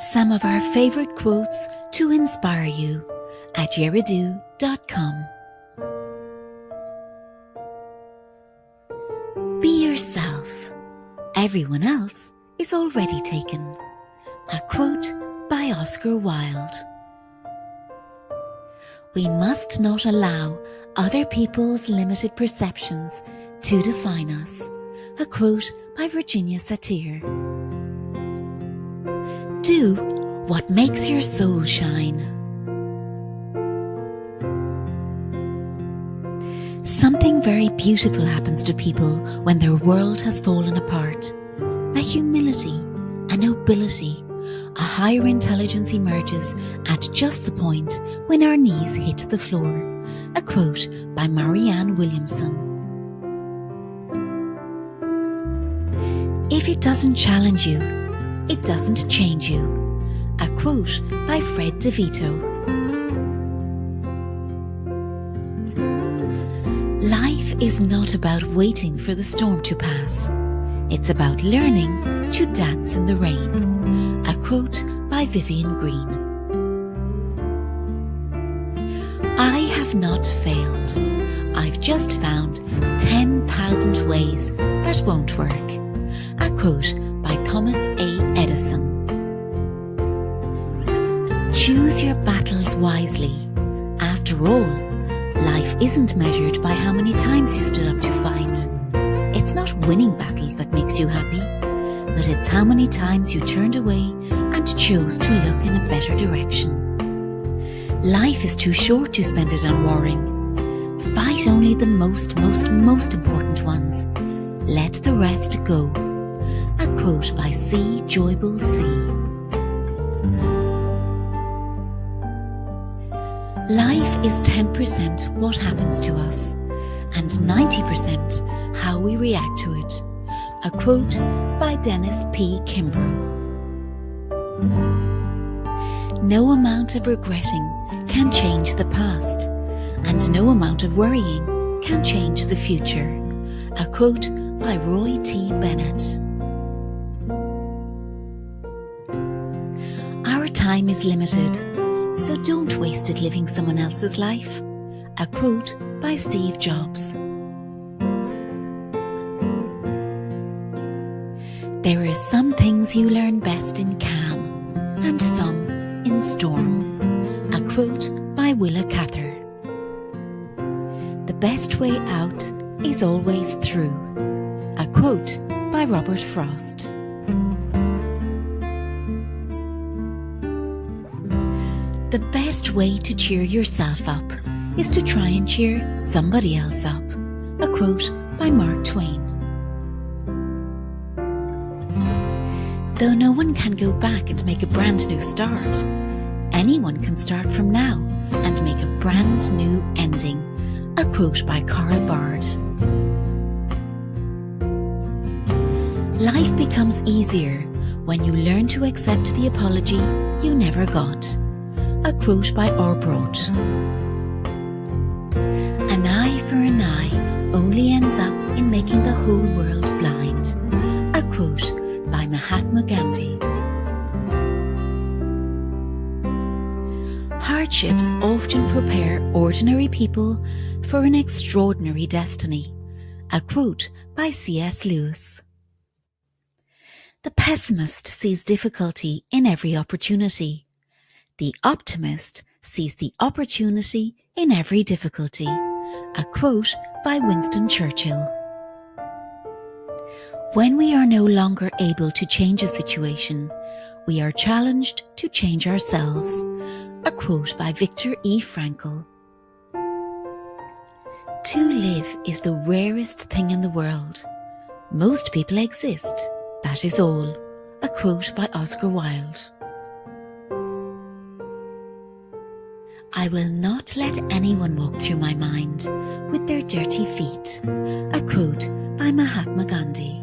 Some of our favourite quotes to inspire you at yeridoo.com. Be yourself. Everyone else is already taken. A quote by Oscar Wilde. We must not allow other people's limited perceptions to define us. A quote by Virginia Satir. Do what makes your soul shine. Something very beautiful happens to people when their world has fallen apart. A humility, a nobility, a higher intelligence emerges at just the point when our knees hit the floor. A quote by Marianne Williamson. If it doesn't challenge you, it doesn't change you. A quote by Fred DeVito. Life is not about waiting for the storm to pass. It's about learning to dance in the rain. A quote by Vivian Green. I have not failed. I've just found 10,000 ways that won't work. A quote by Thomas A. Edison. Choose your battles wisely. After all, life isn't measured by how many times you stood up to fight. It's not winning battles that makes you happy, but it's how many times you turned away and chose to look in a better direction. Life is too short to spend it on warring. Fight only the most important ones. Let the rest go. A quote by C. Joyble C. Life is 10% what happens to us and 90% how we react to it. A quote by Dennis P. Kimbrough. No amount of regretting can change the past, and no amount of worrying can change the future. A quote by Roy T. Bennett. Our time is limited, so don't waste it living someone else's life. A quote by Steve Jobs. There are some things you learn best in calm, and some in storm. A quote by Willa Cather. The best way out is always through. A quote by Robert Frost. The best way to cheer yourself up is to try and cheer somebody else up. A quote by Mark Twain. Though no one can go back and make a brand new start, anyone can start from now and make a brand new ending. A quote by Karl Bard. Life becomes easier when you learn to accept the apology you never got. A quote by Orbrot. An eye for an eye only ends up in making the whole world blind. A quote by Mahatma Gandhi. Hardships often prepare ordinary people for an extraordinary destiny. A quote by C.S. Lewis. The pessimist sees difficulty in every opportunity. The optimist sees the opportunity in every difficulty. A quote by Winston Churchill. When we are no longer able to change a situation, we are challenged to change ourselves. A quote by Viktor E. Frankl. To live is the rarest thing in the world. Most people exist, that is all. A quote by Oscar Wilde. I will not let anyone walk through my mind with their dirty feet. A quote by Mahatma Gandhi.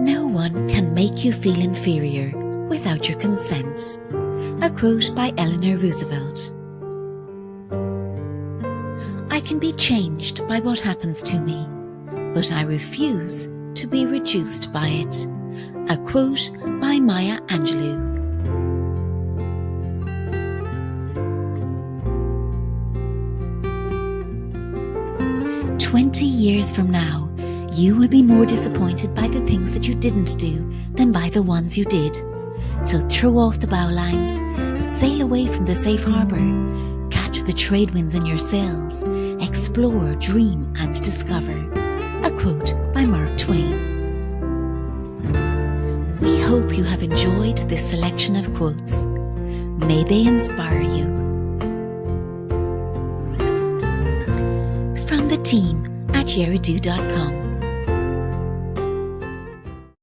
No one can make you feel inferior without your consent. A quote by Eleanor Roosevelt. I can be changed by what happens to me, but I refuse to be reduced by it. A quote by Maya Angelou. "20 years from now, you will be more disappointed by the things that you didn't do than by the ones you did. So throw off the bowlines, sail away from the safe harbour, catch the trade winds in your sails, explore, dream and discover." A quote by Mark Twain. We hope you have enjoyed this selection of quotes. May they inspire you. From the team at yeridoo.com.